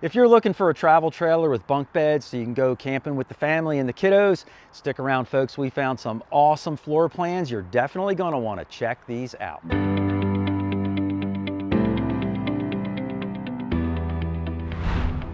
If you're looking for a travel trailer with bunk beds so you can go camping with the family and the kiddos, stick around folks. We found some awesome floor plans. You're definitely going to want to check these out.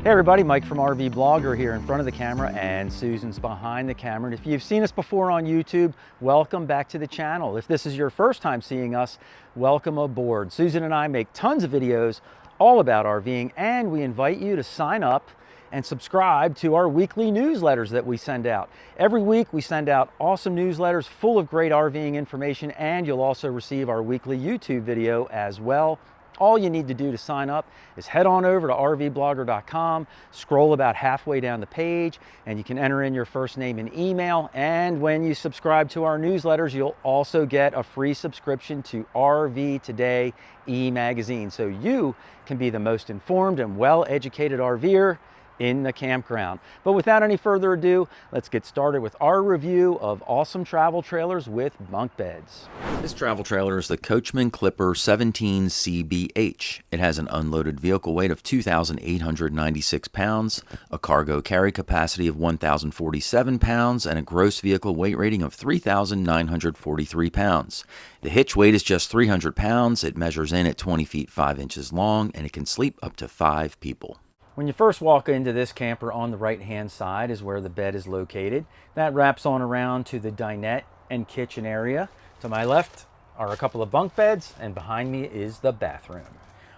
Hey everybody, Mike from RVBlogger here in front of the camera, and Susan's behind the camera. And if you've seen us before on YouTube, welcome back to the channel. If this is your first time seeing us, welcome aboard. Susan and I make tons of videos all about RVing, and we invite you to sign up and subscribe to our weekly newsletters that we send out. Every week we send out awesome newsletters full of great RVing information, and you'll also receive our weekly YouTube video as well. All you need to do to sign up is head on over to RVBlogger.com, scroll about halfway down the page, and you can enter in your first name and email. And when you subscribe to our newsletters, you'll also get a free subscription to RV Today e-magazine, so you can be the most informed and well-educated RVer in the campground. But without any further ado, let's get started with our review of awesome travel trailers with bunk beds. This travel trailer is the Coachmen Clipper 17CBH. It has an unloaded vehicle weight of 2,896 pounds, a cargo carry capacity of 1,047 pounds, and a gross vehicle weight rating of 3,943 pounds. The hitch weight is just 300 pounds. It measures in at 20 feet 5 inches long, and it can sleep up to 5 people. When you first walk into this camper, on the right-hand side is where the bed is located. That wraps on around to the dinette and kitchen area. To my left are a couple of bunk beds, and behind me is the bathroom.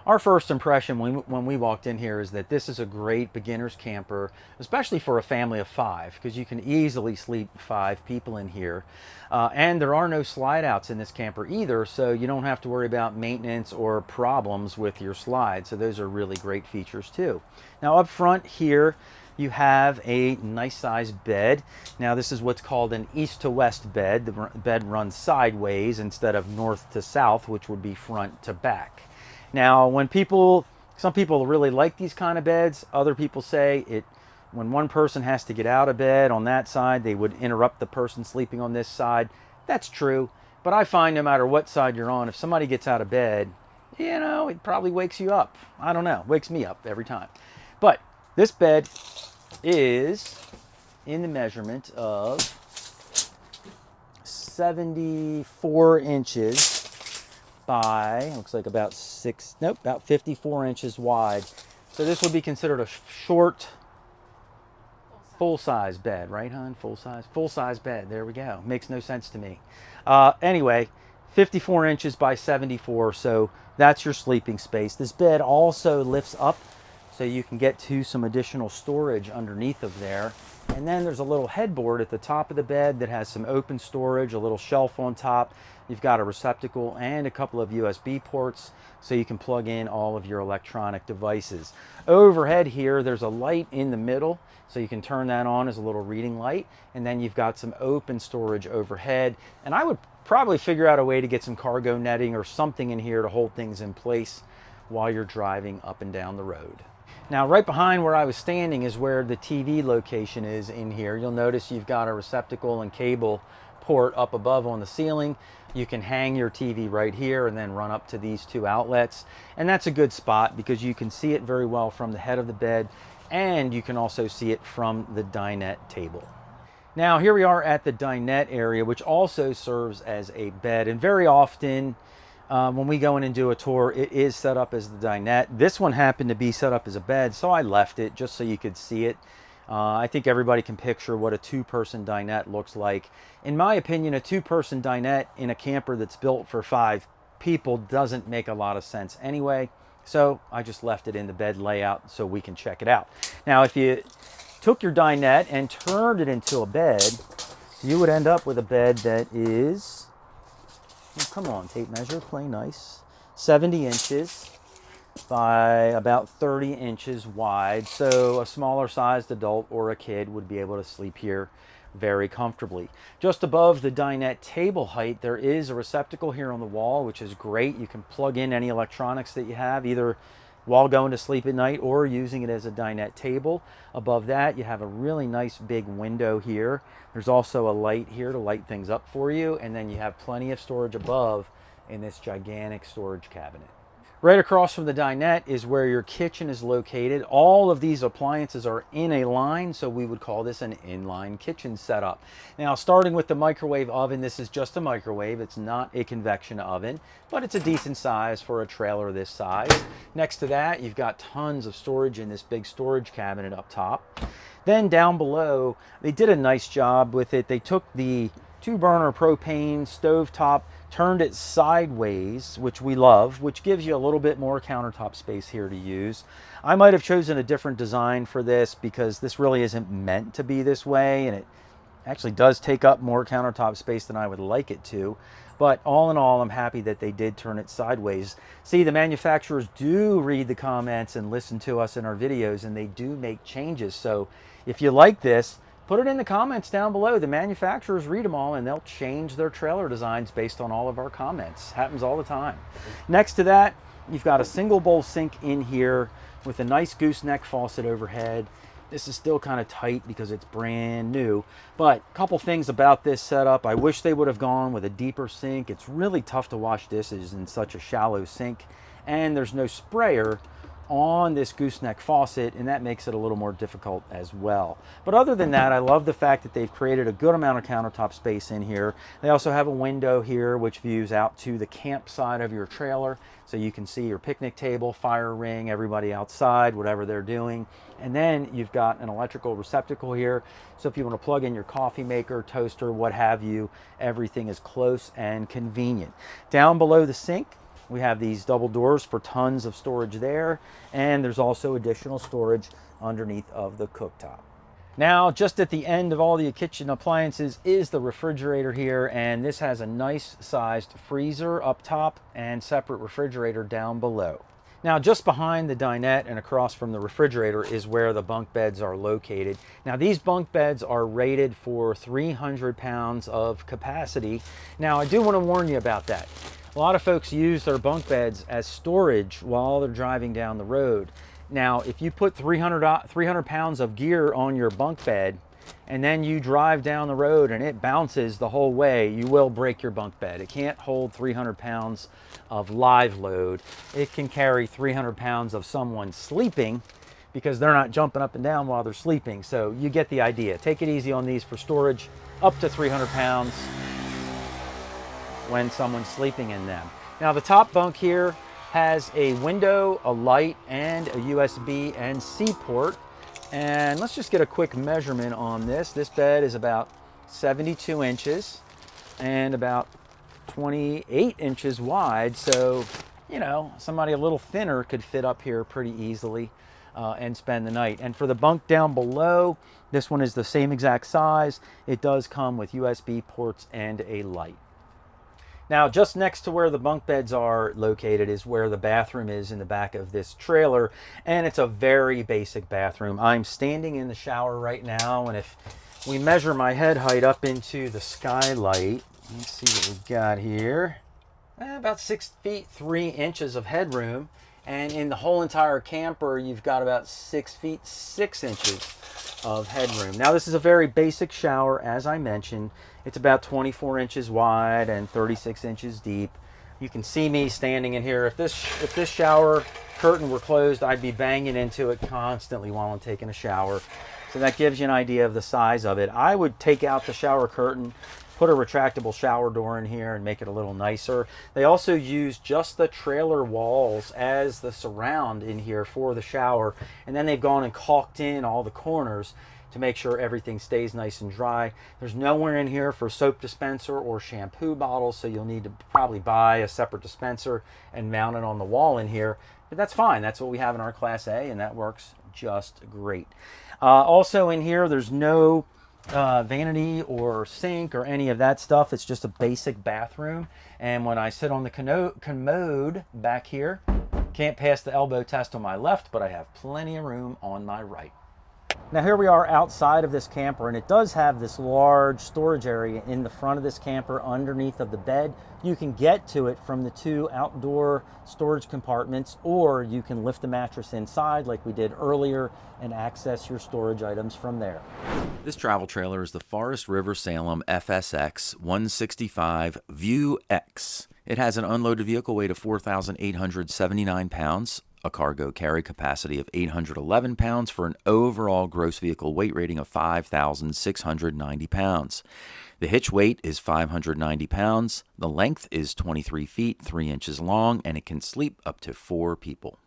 Our first impression when we walked in here is that this is a great beginner's camper, especially for a family of 5, because you can easily sleep 5 people in here. And there are no slide outs in this camper either, so you don't have to worry about maintenance or problems with your slide. So those are really great features too. Now up front here, you have a nice sized bed. Now this is what's called an east to west bed. The bed runs sideways instead of north to south, which would be front to back. Now some people really like these kind of beds. Other people say when one person has to get out of bed on that side, they would interrupt the person sleeping on this side. That's true, but I find no matter what side you're on, if somebody gets out of bed, you know, it probably wakes you up. I don't know, wakes me up every time. But this bed is in the measurement of 74 inches by, looks like about 54 inches wide. So this would be considered a short, full-size bed, right, hon? Full-size bed. There we go. Makes no sense to me. Anyway, 54 inches by 74, so that's your sleeping space. This bed also lifts up so you can get to some additional storage underneath of there. And then there's a little headboard at the top of the bed that has some open storage, a little shelf on top. You've got a receptacle and a couple of USB ports so you can plug in all of your electronic devices. Overhead here, there's a light in the middle, so you can turn that on as a little reading light. And then you've got some open storage overhead. And I would probably figure out a way to get some cargo netting or something in here to hold things in place while you're driving up and down the road. Now, right behind where I was standing is where the TV location is in here. You'll notice you've got a receptacle and cable port up above on the ceiling. You can hang your TV right here and then run up to these 2 outlets. And that's a good spot because you can see it very well from the head of the bed, and you can also see it from the dinette table. Now, here we are at the dinette area, which also serves as a bed. And very often, when we go in and do a tour, it is set up as the dinette. This one happened to be set up as a bed, so I left it just so you could see it. I think everybody can picture what a 2-person dinette looks like. In my opinion, a 2-person dinette in a camper that's built for 5 people doesn't make a lot of sense anyway. So I just left it in the bed layout so we can check it out. Now, if you took your dinette and turned it into a bed, you would end up with a bed that is, oh, come on, tape measure, play nice, 70 inches by about 30 inches wide. So a smaller sized adult or a kid would be able to sleep here very comfortably. Just above the dinette table height, there is a receptacle here on the wall, which is great. You can plug in any electronics that you have, either while going to sleep at night or using it as a dinette table. Above that, you have a really nice big window here. There's also a light here to light things up for you, and then you have plenty of storage above in this gigantic storage cabinet. Right across from the dinette is where your kitchen is located. All of these appliances are in a line, so we would call this an inline kitchen setup. Now, starting with the microwave oven, this is just a microwave. It's not a convection oven, but it's a decent size for a trailer this size. Next to that, you've got tons of storage in this big storage cabinet up top. Then down below, they did a nice job with it. They took the 2-burner propane stovetop, turned it sideways, which we love, which gives you a little bit more countertop space here to use. I might have chosen a different design for this because this really isn't meant to be this way, and it actually does take up more countertop space than I would like it to. But all in all, I'm happy that they did turn it sideways. See, the manufacturers do read the comments and listen to us in our videos, and they do make changes. So if you like this, put it in the comments down below. The manufacturers read them all, and they'll change their trailer designs based on all of our comments. Happens all the time. Next to that, you've got a single bowl sink in here with a nice gooseneck faucet overhead. This is still kind of tight because it's brand new, but a couple things about this setup. I wish they would have gone with a deeper sink. It's really tough to wash dishes in such a shallow sink, and there's no sprayer on this gooseneck faucet, and that makes it a little more difficult as well. But other than that, I love the fact that they've created a good amount of countertop space in here. They also have a window here which views out to the campsite of your trailer, so you can see your picnic table, fire ring, everybody outside, whatever they're doing. And then you've got an electrical receptacle here, so if you want to plug in your coffee maker, toaster, what have you, everything is close and convenient. Down below the sink, we have these double doors for tons of storage there, and there's also additional storage underneath of the cooktop. Now, just at the end of all the kitchen appliances is the refrigerator here, and this has a nice sized freezer up top and separate refrigerator down below. Now, just behind the dinette and across from the refrigerator is where the bunk beds are located. Now, these bunk beds are rated for 300 pounds of capacity. Now, I do want to warn you about that. A lot of folks use their bunk beds as storage while they're driving down the road. Now, if you put 300 pounds of gear on your bunk bed and then you drive down the road and it bounces the whole way, you will break your bunk bed. It can't hold 300 pounds of live load. It can carry 300 pounds of someone sleeping because they're not jumping up and down while they're sleeping. So you get the idea. Take it easy on these for storage, up to 300 pounds when someone's sleeping in them. Now, the top bunk here has a window, a light, and a USB and C port. And let's just get a quick measurement on this. This bed is about 72 inches and about 28 inches wide. So, you know, somebody a little thinner could fit up here pretty easily and spend the night. And for the bunk down below, this one is the same exact size. It does come with USB ports and a light. Now, just next to where the bunk beds are located is where the bathroom is in the back of this trailer, and it's a very basic bathroom. I'm standing in the shower right now, and if we measure my head height up into the skylight, let's see what we've got here. About 6 feet 3 inches of headroom, and in the whole entire camper, you've got about 6 feet 6 inches of headroom. Now, this is a very basic shower, as I mentioned. It's about 24 inches wide and 36 inches deep. You can see me standing in here. If this shower curtain were closed, I'd be banging into it constantly while I'm taking a shower. So that gives you an idea of the size of it. I would take out the shower curtain, put a retractable shower door in here and make it a little nicer. They also use just the trailer walls as the surround in here for the shower, and then they've gone and caulked in all the corners to make sure everything stays nice and dry. There's nowhere in here for soap dispenser or shampoo bottles, so you'll need to probably buy a separate dispenser and mount it on the wall in here, but that's fine. That's what we have in our Class A, and that works just great. Also in here, there's no vanity or sink or any of that stuff. It's just a basic bathroom, and when I sit on the commode back here, can't pass the elbow test on my left, but I have plenty of room on my right. Now, here we are outside of this camper, and it does have this large storage area in the front of this camper underneath of the bed. You can get to it from the 2 outdoor storage compartments, or you can lift the mattress inside like we did earlier and access your storage items from there. This travel trailer is the Forest River Salem FSX 165 View X. It has an unloaded vehicle weight of 4,879 pounds, a cargo carry capacity of 811 pounds for an overall gross vehicle weight rating of 5,690 pounds. The hitch weight is 590 pounds, the length is 23 feet 3 inches long, and it can sleep up to 4 people.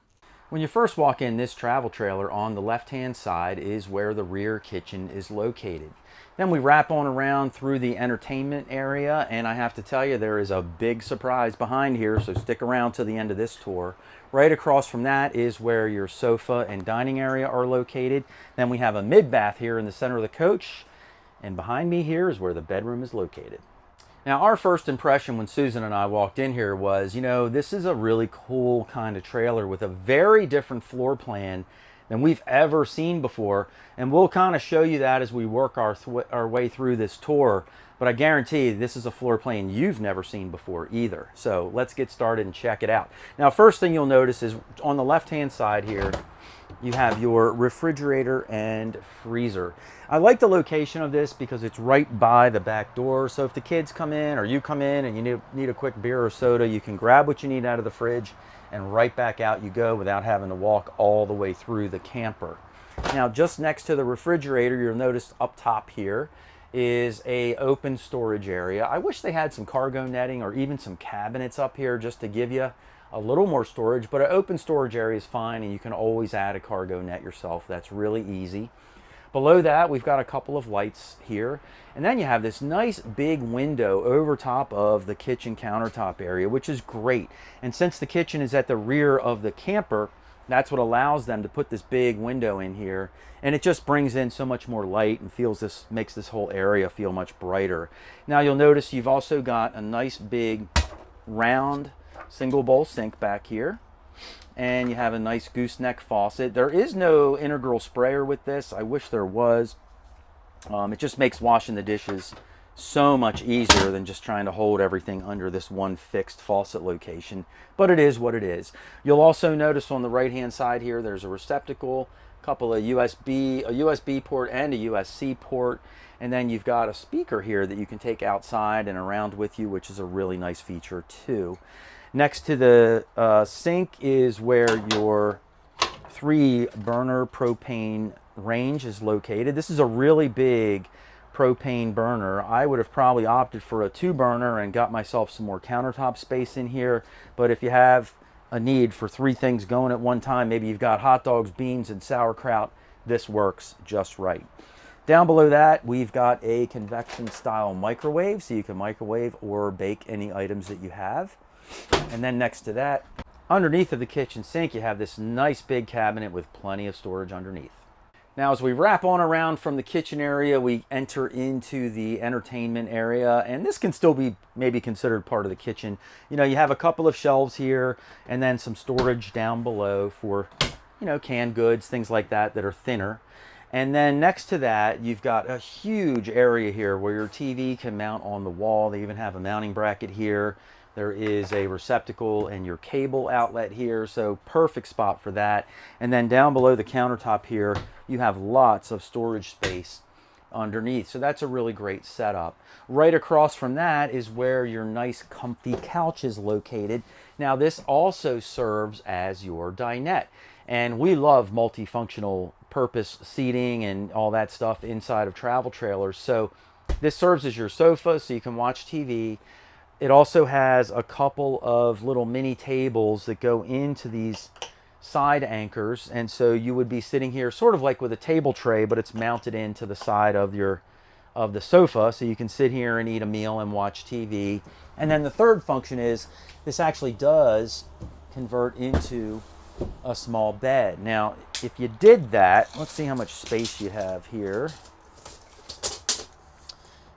When you first walk in this travel trailer, on the left-hand side is where the rear kitchen is located. Then we wrap on around through the entertainment area, and I have to tell you, there is a big surprise behind here, so stick around to the end of this tour. Right across from that is where your sofa and dining area are located. Then we have a mid-bath here in the center of the coach, and behind me here is where the bedroom is located. Now, our first impression when Susan and I walked in here was, you know, this is a really cool kind of trailer with a very different floor plan than we've ever seen before. And we'll kind of show you that as we work our way through this tour. But I guarantee you, this is a floor plan you've never seen before either. So let's get started and check it out. Now, first thing you'll notice is on the left-hand side here, you have your refrigerator and freezer. I like the location of this because it's right by the back door. So if the kids come in or you come in and you need a quick beer or soda, you can grab what you need out of the fridge and right back out you go without having to walk all the way through the camper. Now, just next to the refrigerator, you'll notice up top here is a open storage area. I wish they had some cargo netting or even some cabinets up here just to give you a little more storage, but an open storage area is fine, and you can always add a cargo net yourself. That's really easy. Below that, we've got a couple of lights here, and then you have this nice big window over top of the kitchen countertop area, which is great. And since the kitchen is at the rear of the camper, that's what allows them to put this big window in here, and it just brings in so much more light and makes this whole area feel much brighter. Now you'll notice you've also got a nice big round single bowl sink back here, and you have a nice gooseneck faucet. There is no integral sprayer with this. I wish there was. It just makes washing the dishes so much easier than just trying to hold everything under this one fixed faucet location, but it is what it is. You'll also notice on the right hand side here there's a receptacle, a couple of a USB port and a USB-C port, and then you've got a speaker here that you can take outside and around with you, which is a really nice feature too. Next to the sink is where your 3-burner propane range is located. This is a really big propane burner. I would have probably opted for a 2-burner and got myself some more countertop space in here. But if you have a need for 3 things going at one time, maybe you've got hot dogs, beans, and sauerkraut, this works just right. Down below that, we've got a convection style microwave, so you can microwave or bake any items that you have. And then next to that, underneath of the kitchen sink, you have this nice big cabinet with plenty of storage underneath. Now, as we wrap on around from the kitchen area, we enter into the entertainment area, and this can still be maybe considered part of the kitchen. You know, you have a couple of shelves here and then some storage down below for, you know, canned goods, things like that are thinner. And then next to that, you've got a huge area here where your TV can mount on the wall. They even have a mounting bracket here. There is a receptacle and your cable outlet here, so perfect spot for that. And then down below the countertop here, you have lots of storage space underneath, so that's a really great setup. Right across from that is where your nice comfy couch is located. Now, this also serves as your dinette, and we love multifunctional purpose seating and all that stuff inside of travel trailers. So this serves as your sofa, so you can watch TV. It also has a couple of little mini tables that go into these side anchors, and so you would be sitting here sort of like with a table tray, but it's mounted into the side of the sofa, so you can sit here and eat a meal and watch TV. And then the third function is this actually does convert into a small bed. Now, if you did that, let's see how much space you have here.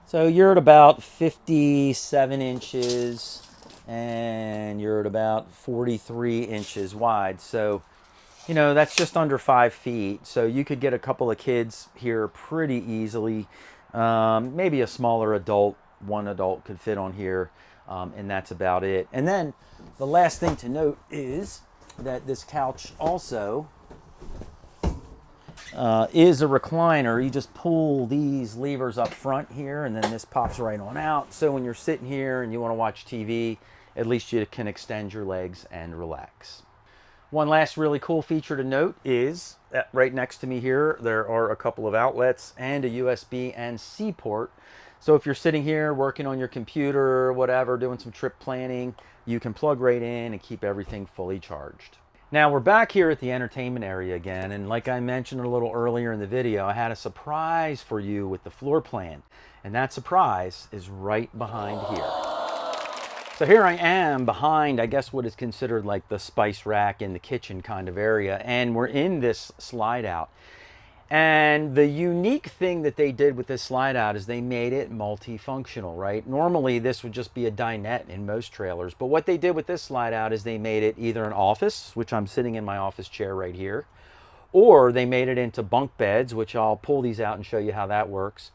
So you're at about 57 inches and you're at about 43 inches wide. So, you know, that's just under 5 feet. So you could get a couple of kids here pretty easily. Maybe a smaller adult, one adult could fit on here, and that's about it. And then the last thing to note is that this couch also is a recliner. You just pull these levers up front here, and then this pops right on out. So when you're sitting here and you want to watch TV at least you can extend your legs and relax. One last really cool feature to note is that right next to me here, there are a couple of outlets and a USB and C port. So if you're sitting here working on your computer or whatever, doing some trip planning, you can plug right in and keep everything fully charged. Now we're back here at the entertainment area again, and like I mentioned a little earlier in the video, I had a surprise for you with the floor plan, and that surprise is right behind here. So here I am behind, I guess what is considered like the spice rack in the kitchen kind of area, and we're in this slide out. And the unique thing that they did with this slide out is they made it multifunctional, right? Normally this would just be a dinette in most trailers, but what they did with this slide out is they made it either an office, which I'm sitting in my office chair right here, or they made it into bunk beds, which I'll pull these out and show you how that works.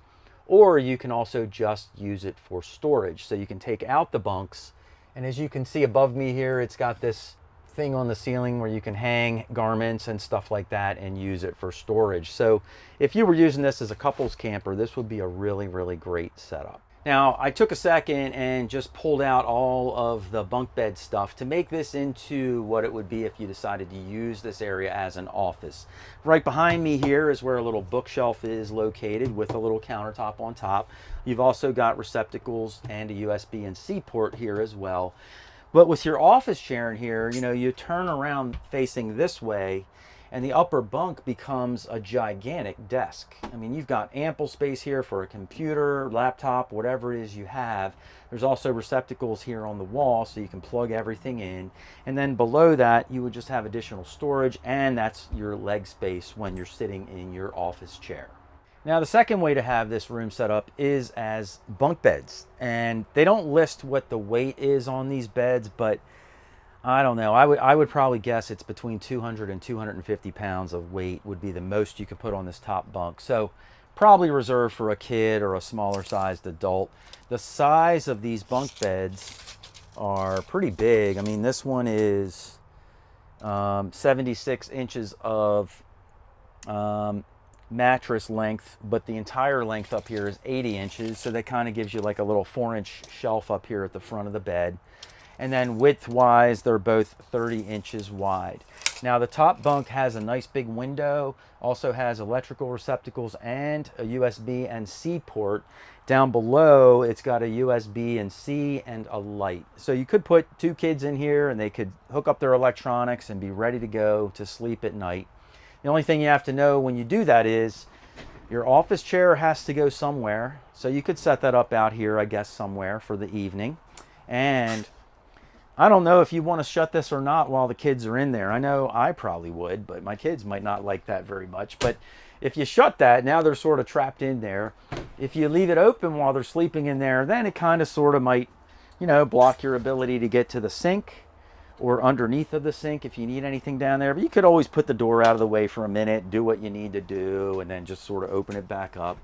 Or you can also just use it for storage. So you can take out the bunks, and as you can see above me here, it's got this thing on the ceiling where you can hang garments and stuff like that and use it for storage. So if you were using this as a couples camper, this would be a really, really great setup. Now, I took a second and just pulled out all of the bunk bed stuff to make this into what it would be if you decided to use this area as an office. Right behind me here is where a little bookshelf is located with a little countertop on top. You've also got receptacles and a USB and C port here as well. But with your office chair in here, you know, you turn around facing this way and the upper bunk becomes a gigantic desk. I mean, you've got ample space here for a computer, laptop, whatever it is you have. There's also receptacles here on the wall so you can plug everything in. And then below that, you would just have additional storage, and that's your leg space when you're sitting in your office chair. Now, the second way to have this room set up is as bunk beds. And they don't list what the weight is on these beds, but I don't know. I would probably guess it's between 200 and 250 pounds of weight would be the most you could put on this top bunk. So probably reserved for a kid or a smaller sized adult. The size of these bunk beds are pretty big. I mean, this one is 76 inches of mattress length, but the entire length up here is 80 inches. So that kind of gives you like a little 4-inch shelf up here at the front of the bed. And then width-wise, they're both 30 inches wide. Now, the top bunk has a nice big window, also has electrical receptacles and a USB and C port. Down below, it's got a USB and C and a light. So you could put 2 kids in here and they could hook up their electronics and be ready to go to sleep at night. The only thing you have to know when you do that is your office chair has to go somewhere. So you could set that up out here, I guess, somewhere for the evening. And I don't know if you want to shut this or not while the kids are in there. I know I probably would, but my kids might not like that very much. But if you shut that, now they're sort of trapped in there. If you leave it open while they're sleeping in there, then it kind of sort of might, you know, block your ability to get to the sink or underneath of the sink if you need anything down there. But you could always put the door out of the way for a minute, do what you need to do, and then just sort of open it back up.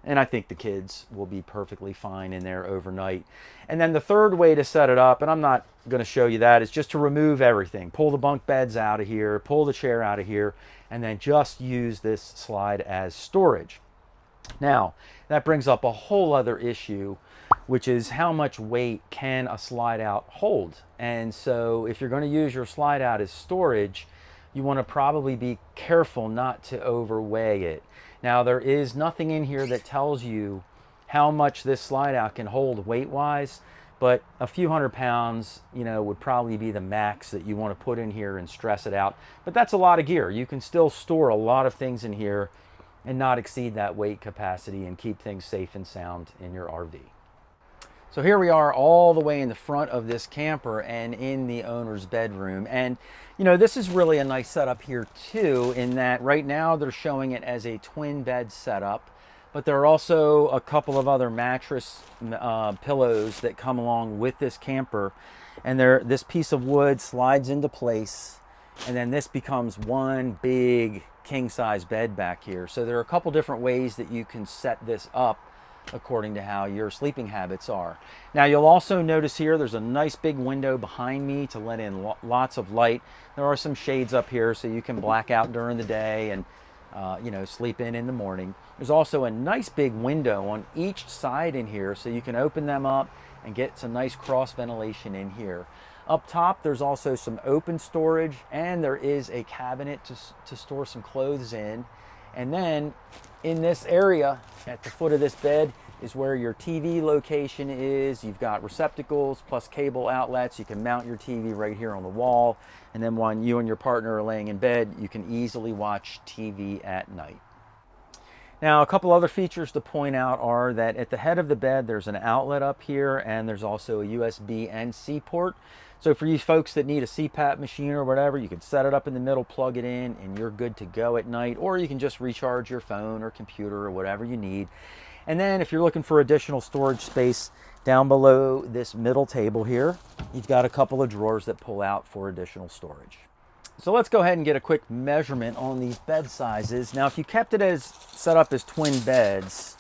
And I think the kids will be perfectly fine in there overnight. And then the third way to set it up, and I'm not going to show you that, is just to remove everything. Pull the bunk beds out of here, pull the chair out of here, and then just use this slide as storage. Now, that brings up a whole other issue, which is how much weight can a slide out hold? And so if you're going to use your slide out as storage, you want to probably be careful not to overweigh it. Now, there is nothing in here that tells you how much this slide out can hold weight-wise, but a few hundred pounds, you know, would probably be the max that you want to put in here and stress it out. But that's a lot of gear. You can still store a lot of things in here and not exceed that weight capacity and keep things safe and sound in your RV. So here we are all the way in the front of this camper and in the owner's bedroom. And, you know, this is really a nice setup here too, in that right now they're showing it as a twin bed setup, but there are also a couple of other mattress pillows that come along with this camper. And this piece of wood slides into place, and then this becomes one big king-size bed back here. So there are a couple different ways that you can set this up according to how your sleeping habits are. Now, you'll also notice here there's a nice big window behind me to let in lots of light. There are some shades up here so you can black out during the day and you know, sleep in the morning. There's also a nice big window on each side in here so you can open them up and get some nice cross ventilation in here. Up top, there's also some open storage, and there is a cabinet to store some clothes in. And then in this area at the foot of this bed is where your TV location is. You've got receptacles plus cable outlets. You can mount your TV right here on the wall. And then when you and your partner are laying in bed, you can easily watch TV at night. Now, a couple other features to point out are that at the head of the bed, there's an outlet up here, and there's also a USB and C port. So for you folks that need a CPAP machine or whatever, you can set it up in the middle, plug it in, and you're good to go at night. Or you can just recharge your phone or computer or whatever you need. And then if you're looking for additional storage space, down below this middle table here, you've got a couple of drawers that pull out for additional storage. So let's go ahead and get a quick measurement on these bed sizes. Now, if you kept it as set up as twin beds,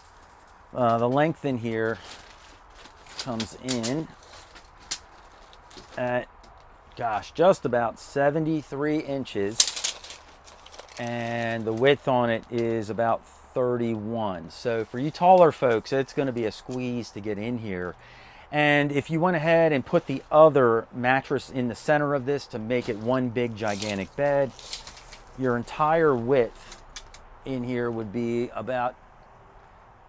the length in here comes in at, gosh, just about 73 inches. And the width on it is about 31. So for you taller folks, it's going to be a squeeze to get in here. And if you went ahead and put the other mattress in the center of this to make it one big gigantic bed, your entire width in here would be about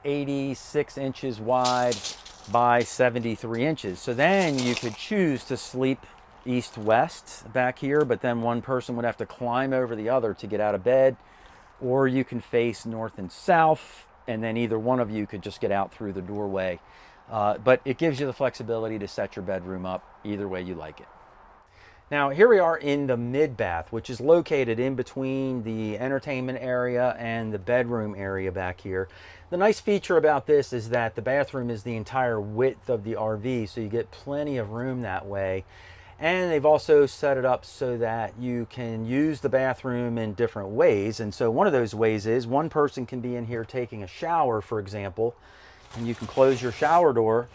86 inches wide by 73 inches. So then you could choose to sleep east-west back here, but then one person would have to climb over the other to get out of bed, or you can face north and south, and then either one of you could just get out through the doorway. But it gives you the flexibility to set your bedroom up either way you like it. Now, here we are in the mid-bath, which is located in between the entertainment area and the bedroom area back here. The nice feature about this is that the bathroom is the entire width of the RV, so you get plenty of room that way. And they've also set it up so that you can use the bathroom in different ways. And so one of those ways is one person can be in here taking a shower, for example, and you can close your shower door,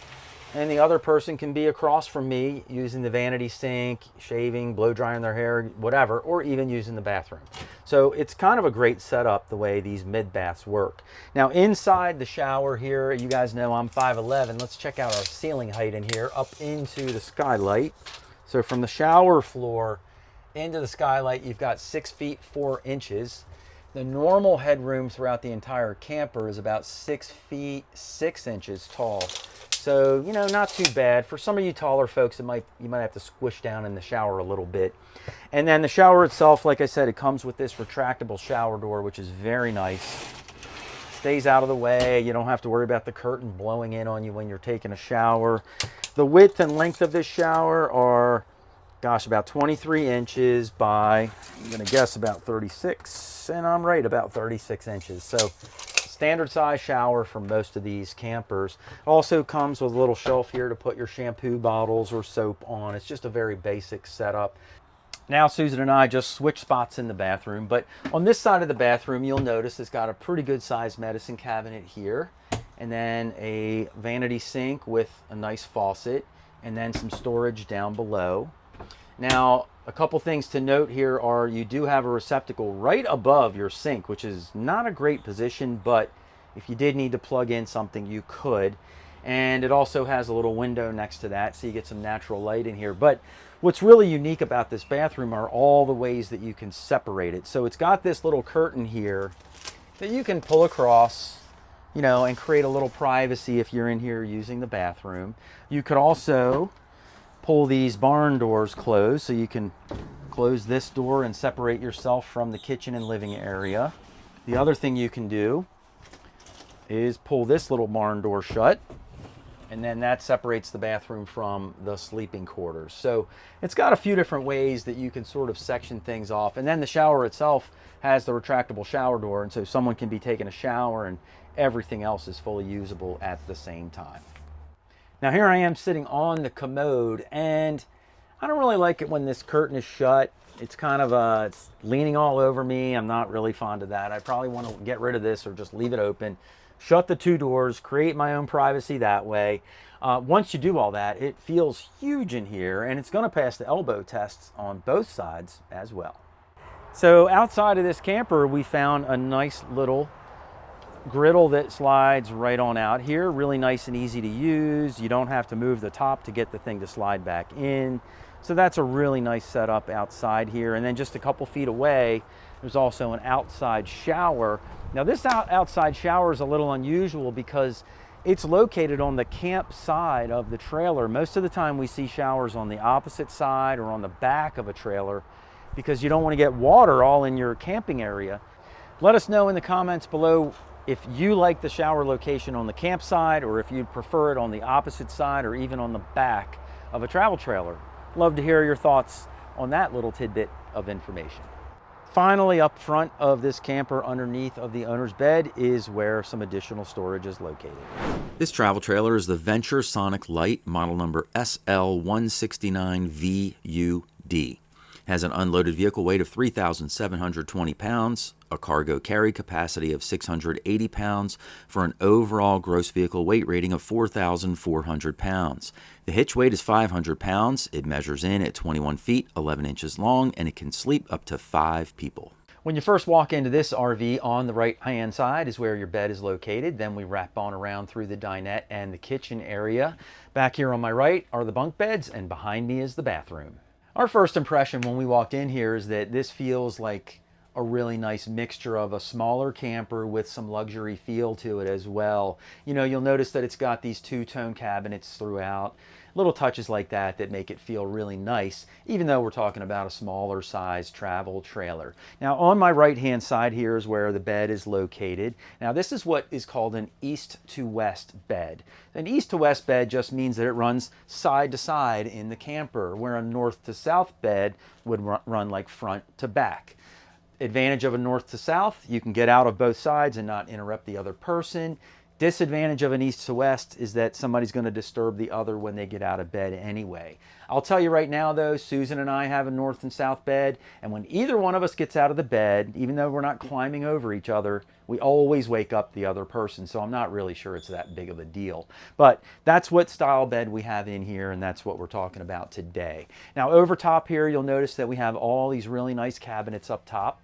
and the other person can be across from me using the vanity sink, shaving, blow drying their hair, whatever, or even using the bathroom. So it's kind of a great setup the way these mid baths work. Now inside the shower here, you guys know I'm 5'11". Let's check out our ceiling height in here up into the skylight. So from the shower floor into the skylight, you've got 6 feet 4 inches. The normal headroom throughout the entire camper is about 6 feet 6 inches tall. So, you know, not too bad. For some of you taller folks, you might have to squish down in the shower a little bit. And then the shower itself, like I said, it comes with this retractable shower door, which is very nice. Stays out of the way. You don't have to worry about the curtain blowing in on you when you're taking a shower. The width and length of this shower are, gosh, about 23 inches by, I'm going to guess about 36, and I'm right, about 36 inches. So standard size shower for most of these campers. Also comes with a little shelf here to put your shampoo bottles or soap on. It's just a very basic setup. Now Susan and I just switched spots in the bathroom, but on this side of the bathroom, you'll notice it's got a pretty good sized medicine cabinet here, and then a vanity sink with a nice faucet, and then some storage down below. Now, a couple things to note here are you do have a receptacle right above your sink, which is not a great position, but if you did need to plug in something, you could. And it also has a little window next to that, so you get some natural light in here. But what's really unique about this bathroom are all the ways that you can separate it. So it's got this little curtain here that you can pull across, you know, and create a little privacy if you're in here using the bathroom. You could also pull these barn doors closed, so you can close this door and separate yourself from the kitchen and living area. The other thing you can do is pull this little barn door shut, and then that separates the bathroom from the sleeping quarters. So it's got a few different ways that you can sort of section things off. And then the shower itself has the retractable shower door, and so someone can be taking a shower and everything else is fully usable at the same time. Now here I am sitting on the commode, and I don't really like it when this curtain is shut. It's kind of it's leaning all over me. I'm not really fond of that. I probably want to get rid of this or just leave it open. Shut the two doors, create my own privacy that way. Once you do all that, it feels huge in here, and it's going to pass the elbow tests on both sides as well. So outside of this camper, we found a nice little griddle that slides right on out here. Really nice and easy to use. You don't have to move the top to get the thing to slide back in. So that's a really nice setup outside here. And then just a couple feet away, there's also an outside shower. Now this outside shower is a little unusual because it's located on the camp side of the trailer. Most of the time we see showers on the opposite side or on the back of a trailer because you don't want to get water all in your camping area. Let us know in the comments below if you like the shower location on the campsite or if you'd prefer it on the opposite side or even on the back of a travel trailer. Love to hear your thoughts on that little tidbit of information. Finally, up front of this camper underneath of the owner's bed is where some additional storage is located. This travel trailer is the Venture Sonic Light, model number SL169VUD. Has an unloaded vehicle weight of 3,720 pounds, a cargo carry capacity of 680 pounds, for an overall gross vehicle weight rating of 4,400 pounds. The hitch weight is 500 pounds. It measures in at 21 feet, 11 inches long, and it can sleep up to 5 people. When you first walk into this RV, on the right-hand side is where your bed is located. Then we wrap on around through the dinette and the kitchen area. Back here on my right are the bunk beds, and behind me is the bathroom. Our first impression when we walked in here is that this feels like a really nice mixture of a smaller camper with some luxury feel to it as well. You know, you'll notice that it's got these two-tone cabinets throughout. Little touches like that that make it feel really nice, even though we're talking about a smaller size travel trailer. Now on my right-hand side here is where the bed is located. Now this is what is called an east to west bed. An east to west bed just means that it runs side to side in the camper, where a north to south bed would run like front to back. Advantage of a north to south, you can get out of both sides and not interrupt the other person. Disadvantage of an east to west is that somebody's going to disturb the other when they get out of bed anyway. I'll tell you right now though, Susan and I have a north and south bed, and when either one of us gets out of the bed, even though we're not climbing over each other, we always wake up the other person, so I'm not really sure it's that big of a deal. But that's what style bed we have in here, and that's what we're talking about today. Now over top here, you'll notice that we have all these really nice cabinets up top.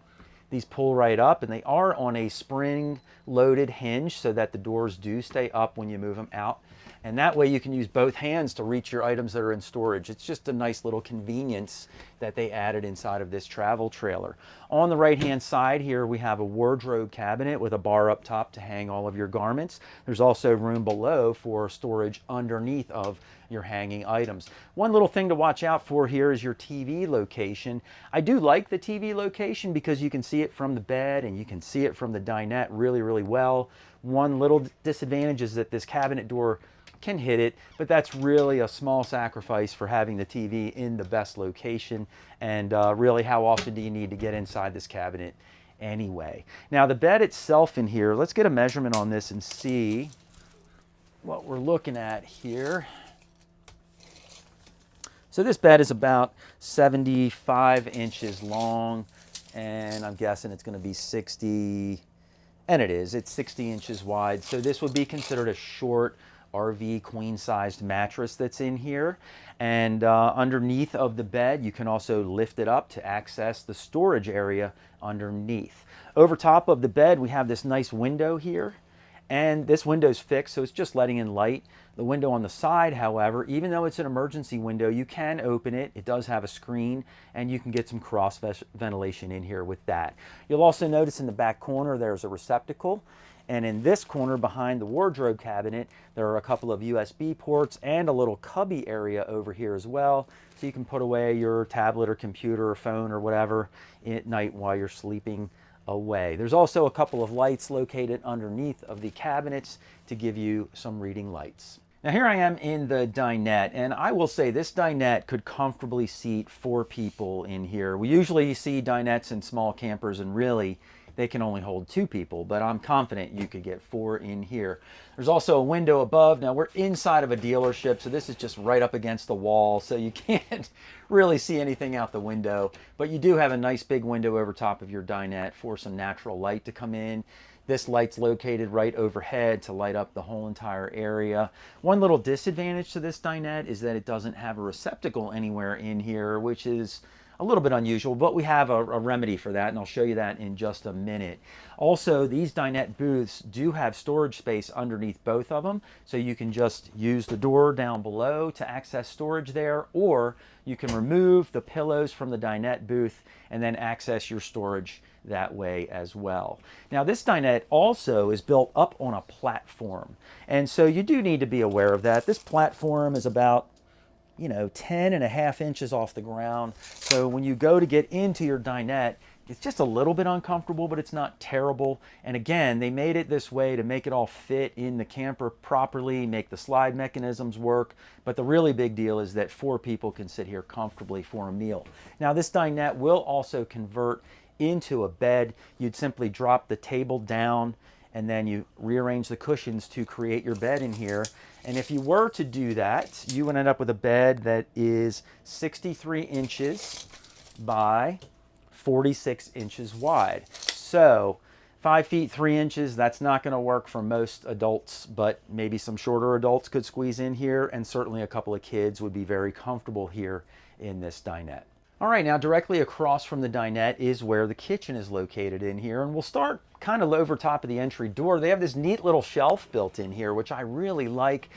These pull right up, and they are on a spring-loaded hinge so that the doors do stay up when you move them out. And that way you can use both hands to reach your items that are in storage. It's just a nice little convenience that they added inside of this travel trailer. On the right-hand side here, we have a wardrobe cabinet with a bar up top to hang all of your garments. There's also room below for storage underneath of your hanging items. One little thing to watch out for here is your TV location. I do like the TV location because you can see it from the bed and you can see it from the dinette really, really well. One little disadvantage is that this cabinet door can hit it, but that's really a small sacrifice for having the TV in the best location. And really, how often do you need to get inside this cabinet anyway? Now the bed itself in here, let's get a measurement on this and see what we're looking at here. So this bed is about 75 inches long, and I'm guessing it's going to be 60, and it is. It's 60 inches wide. So this would be considered a short RV queen-sized mattress that's in here. And underneath of the bed, you can also lift it up to access the storage area underneath. Over top of the bed, we have this nice window here. And this window's fixed, so it's just letting in light. The window on the side, however, even though it's an emergency window, you can open it. It does have a screen, and you can get some cross ventilation in here with that. You'll also notice in the back corner there's a receptacle. And in this corner behind the wardrobe cabinet, there are a couple of USB ports and a little cubby area over here as well. So you can put away your tablet or computer or phone or whatever at night while you're sleeping away. There's also a couple of lights located underneath of the cabinets to give you some reading lights. Now here I am in the dinette, and I will say this dinette could comfortably seat 4 people in here. We usually see dinettes in small campers, and really they can only hold 2 people, but I'm confident you could get 4 in here. There's also a window above. Now we're inside of a dealership, so this is just right up against the wall, so you can't really see anything out the window, but you do have a nice big window over top of your dinette for some natural light to come in. This light's located right overhead to light up the whole entire area. One little disadvantage to this dinette is that it doesn't have a receptacle anywhere in here, which is a little bit unusual, but we have a remedy for that, and I'll show you that in just a minute. Also, these dinette booths do have storage space underneath both of them, so you can just use the door down below to access storage there, or you can remove the pillows from the dinette booth and then access your storage that way as well. Now, this dinette also is built up on a platform, and so you do need to be aware of that. This platform is about 10.5 inches off the ground. So when you go to get into your dinette, it's just a little bit uncomfortable, but it's not terrible. And again, they made it this way to make it all fit in the camper properly, make the slide mechanisms work. But the really big deal is that 4 people can sit here comfortably for a meal. Now, this dinette will also convert into a bed. You'd simply drop the table down and then you rearrange the cushions to create your bed in here. And if you were to do that, you would end up with a bed that is 63 inches by 46 inches wide. So 5 feet 3 inches, that's not going to work for most adults, but maybe some shorter adults could squeeze in here, and certainly a couple of kids would be very comfortable here in this dinette. All right, now directly across from the dinette is where the kitchen is located in here, and we'll start kind of over top of the entry door. They have this neat little shelf built in here, which I really like.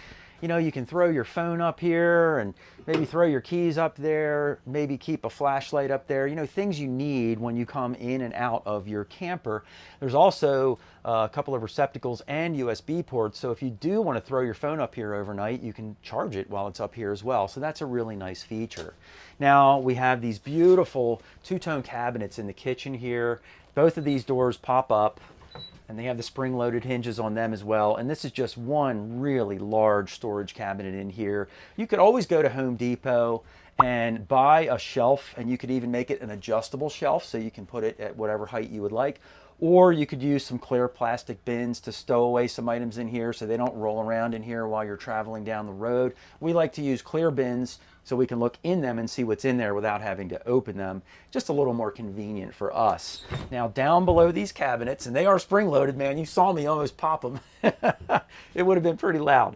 You can throw your phone up here and maybe throw your keys up there, maybe keep a flashlight up there, things you need when you come in and out of your camper. There's also a couple of receptacles and USB ports, so if you do want to throw your phone up here overnight, you can charge it while it's up here as well. So that's a really nice feature. Now we have these beautiful two-tone cabinets in the kitchen here. Both of these doors pop up, and they have the spring-loaded hinges on them as well. And this is just one really large storage cabinet in here. You could always go to Home Depot and buy a shelf, and you could even make it an adjustable shelf so you can put it at whatever height you would like. Or you could use some clear plastic bins to stow away some items in here so they don't roll around in here while you're traveling down the road. We like to use clear bins so we can look in them and see what's in there without having to open them. Just a little more convenient for us. Now, down below these cabinets, and they are spring-loaded, man, you saw me almost pop them. It would have been pretty loud.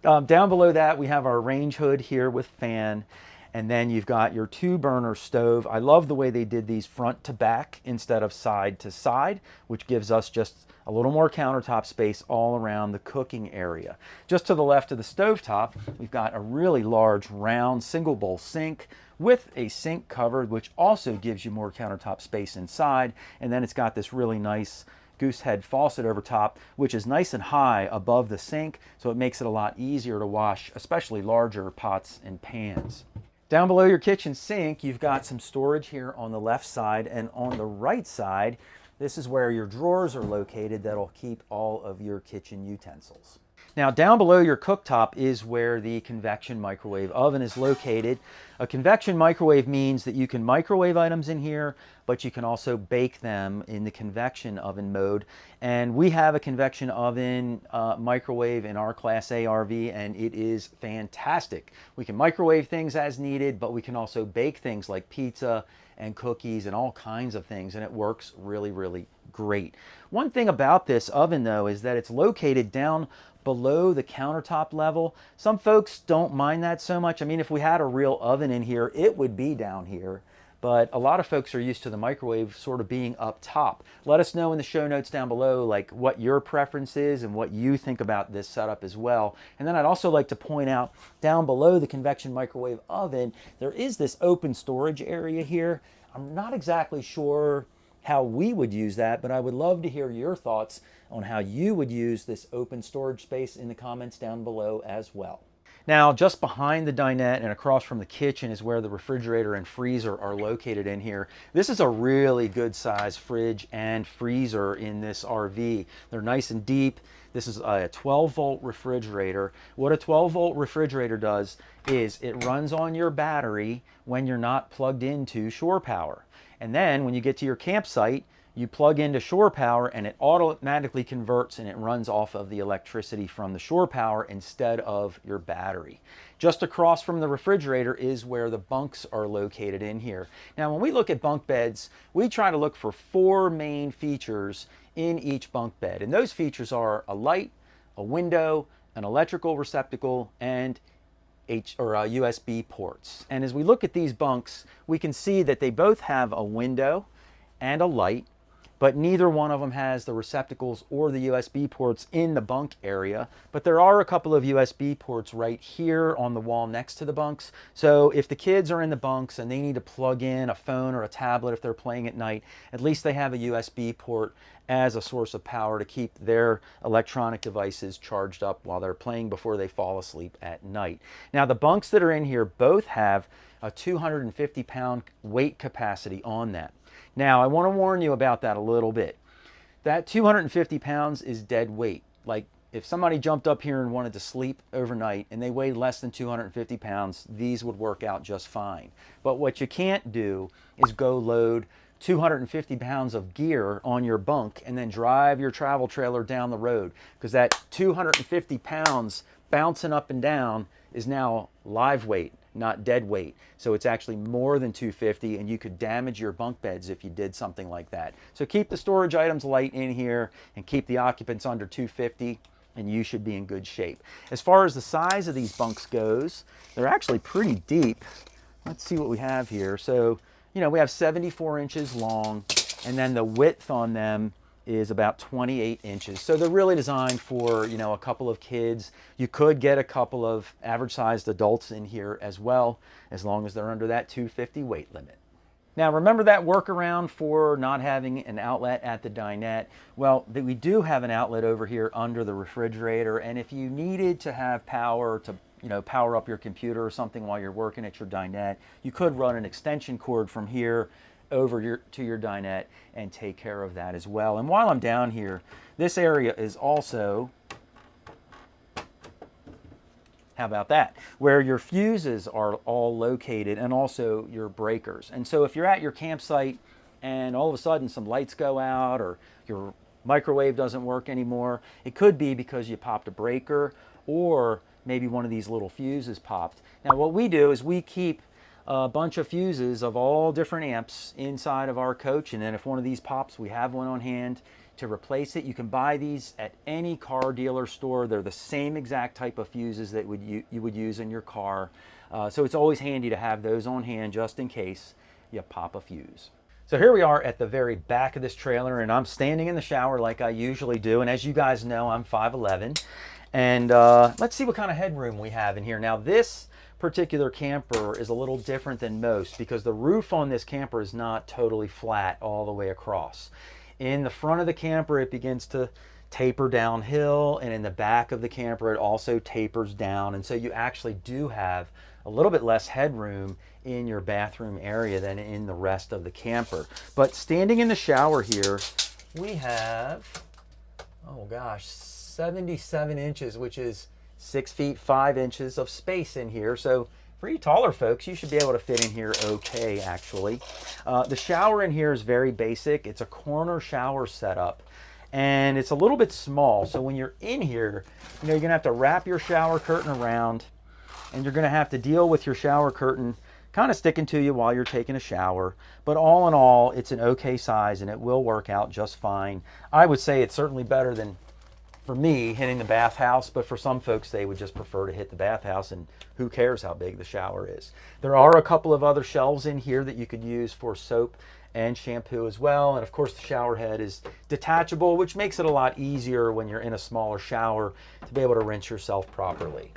Down below that, we have our range hood here with fan. And then you've got your 2-burner stove. I love the way they did these front to back instead of side to side, which gives us just a little more countertop space all around the cooking area. Just to the left of the stovetop, we've got a really large round single bowl sink with a sink cover, which also gives you more countertop space inside. And then it's got this really nice goose head faucet over top, which is nice and high above the sink, so it makes it a lot easier to wash, especially larger pots and pans. Down below your kitchen sink, you've got some storage here on the left side, and on the right side, this is where your drawers are located that'll keep all of your kitchen utensils. Now, down below your cooktop is where the convection microwave oven is located. A convection microwave means that you can microwave items in here, but you can also bake them in the convection oven mode. And we have a convection oven microwave in our Class A RV, and it is fantastic. We can microwave things as needed, but we can also bake things like pizza and cookies and all kinds of things, and it works really, really great. One thing about this oven, though, is that it's located down below the countertop level. Some folks don't mind that so much. I mean, if we had a real oven in here, it would be down here. But a lot of folks are used to the microwave sort of being up top. Let us know in the show notes down below like what your preference is and what you think about this setup as well. And then I'd also like to point out down below the convection microwave oven, there is this open storage area here. I'm not exactly sure how we would use that, but I would love to hear your thoughts on how you would use this open storage space in the comments down below as well. Now, just behind the dinette and across from the kitchen is where the refrigerator and freezer are located in here. This is a really good size fridge and freezer in this RV. They're nice and deep. This is a 12-volt refrigerator. What a 12-volt refrigerator does is it runs on your battery when you're not plugged into shore power. And then when you get to your campsite, you plug into shore power and it automatically converts and it runs off of the electricity from the shore power instead of your battery. Just across from the refrigerator is where the bunks are located in here. Now, when we look at bunk beds, we try to look for 4 main features in each bunk bed. And those features are a light, a window, an electrical receptacle, and USB ports. And as we look at these bunks, we can see that they both have a window and a light, but neither one of them has the receptacles or the USB ports in the bunk area. But there are a couple of USB ports right here on the wall next to the bunks. So if the kids are in the bunks and they need to plug in a phone or a tablet if they're playing at night, at least they have a USB port as a source of power to keep their electronic devices charged up while they're playing before they fall asleep at night. Now the bunks that are in here both have a 250-pound weight capacity on them. Now, I want to warn you about that a little bit. That 250 pounds is dead weight. Like, if somebody jumped up here and wanted to sleep overnight and they weighed less than 250 pounds, these would work out just fine. But what you can't do is go load 250 pounds of gear on your bunk and then drive your travel trailer down the road, because that 250 pounds bouncing up and down is now live weight, not dead weight. So it's actually more than 250, and you could damage your bunk beds if you did something like that. So keep the storage items light in here and keep the occupants under 250, and you should be in good shape. As far as the size of these bunks goes, they're actually pretty deep. Let's see what we have here. So, you know, we have 74 inches long, and then the width on them is about 28 inches. So they're really designed for, you know, a couple of kids. You could get a couple of average sized adults in here as well, as long as they're under that 250 weight limit. Now remember that workaround for not having an outlet at the dinette? Well, we do have an outlet over here under the refrigerator, and if you needed to have power to, you know, power up your computer or something while you're working at your dinette, you could run an extension cord from here over to your dinette and take care of that as well. And while I'm down here, this area is also, how about that, where your fuses are all located, and also your breakers. And so if you're at your campsite and all of a sudden some lights go out or your microwave doesn't work anymore, it could be because you popped a breaker, or maybe one of these little fuses popped. Now what we do is we keep a bunch of fuses of all different amps inside of our coach, and then if one of these pops, we have one on hand to replace it. You can buy these at any car dealer store. They're the same exact type of fuses that you would use in your car. So it's always handy to have those on hand just in case you pop a fuse. So here we are at the very back of this trailer, and I'm standing in the shower like I usually do. And as you guys know, I'm 5'11", and let's see what kind of headroom we have in here. Now this particular camper is a little different than most because the roof on this camper is not totally flat all the way across. In the front of the camper, it begins to taper downhill, and in the back of the camper, it also tapers down. And so you actually do have a little bit less headroom in your bathroom area than in the rest of the camper. But standing in the shower here, we have, oh gosh, 77 inches, which is 6 feet 5 inches of space in here. So for you taller folks, you should be able to fit in here okay, actually. The shower in here is very basic. It's a corner shower setup, and it's a little bit small. So when you're in here, you know, you're gonna have to wrap your shower curtain around, and you're gonna have to deal with your shower curtain kind of sticking to you while you're taking a shower. But all in all, it's an okay size, and it will work out just fine. I would say it's certainly better than, for me, hitting the bathhouse, but for some folks, they would just prefer to hit the bathhouse, and who cares how big the shower is. There are a couple of other shelves in here that you could use for soap and shampoo as well. And of course, the shower head is detachable, which makes it a lot easier when you're in a smaller shower to be able to rinse yourself properly.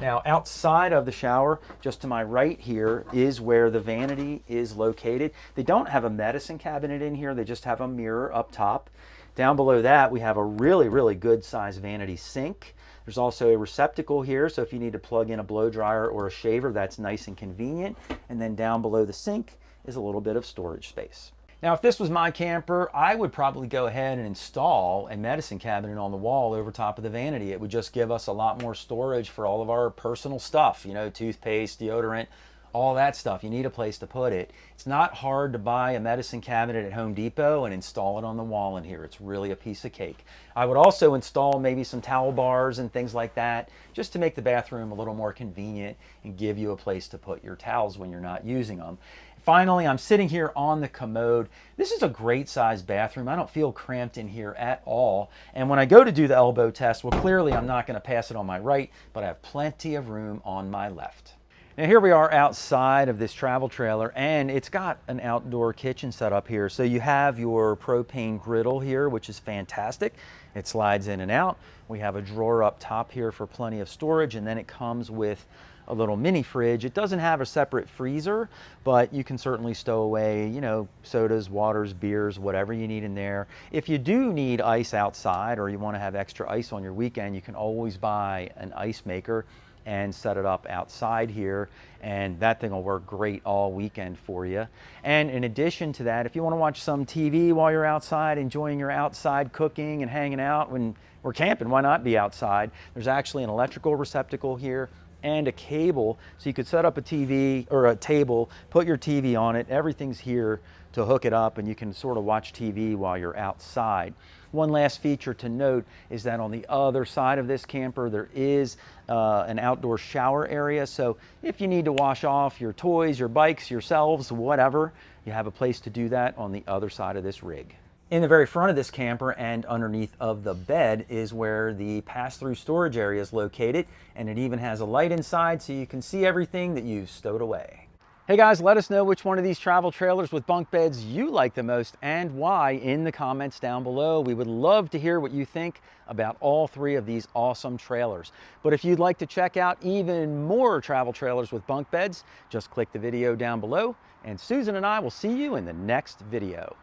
Now, outside of the shower, just to my right here, is where the vanity is located. They don't have a medicine cabinet in here. They just have a mirror up top. Down below that, we have a really, really good size vanity sink. There's also a receptacle here, so if you need to plug in a blow dryer or a shaver, that's nice and convenient. And then down below the sink is a little bit of storage space. Now, if this was my camper, I would probably go ahead and install a medicine cabinet on the wall over top of the vanity. It would just give us a lot more storage for all of our personal stuff, you know, toothpaste, deodorant, all that stuff. You need a place to put it. It's not hard to buy a medicine cabinet at Home Depot and install it on the wall in here. It's really a piece of cake. I would also install maybe some towel bars and things like that, just to make the bathroom a little more convenient and give you a place to put your towels when you're not using them. Finally, I'm sitting here on the commode. This is a great sized bathroom. I don't feel cramped in here at all. And when I go to do the elbow test, well, clearly I'm not going to pass it on my right, but I have plenty of room on my left. Now here we are outside of this travel trailer, and it's got an outdoor kitchen set up here. So you have your propane griddle here, which is fantastic. It slides in and out. We have a drawer up top here for plenty of storage, and then it comes with a little mini fridge. It doesn't have a separate freezer, but you can certainly stow away, you know, sodas, waters, beers, whatever you need in there. If you do need ice outside, or you want to have extra ice on your weekend, you can always buy an ice maker and set it up outside here, and that thing will work great all weekend for you. And in addition to that, if you want to watch some TV while you're outside, enjoying your outside cooking and hanging out when we're camping, why not be outside? There's actually an electrical receptacle here and a cable, so you could set up a TV or a table, put your TV on it, everything's here to hook it up, and you can sort of watch TV while you're outside. One last feature to note is that on the other side of this camper, there is an outdoor shower area. So if you need to wash off your toys, your bikes, yourselves, whatever, you have a place to do that on the other side of this rig. In the very front of this camper and underneath of the bed is where the pass-through storage area is located, and it even has a light inside so you can see everything that you've stowed away. Hey guys, let us know which one of these travel trailers with bunk beds you like the most and why in the comments down below. We would love to hear what you think about all three of these awesome trailers. But if you'd like to check out even more travel trailers with bunk beds, just click the video down below, and Susan and I will see you in the next video.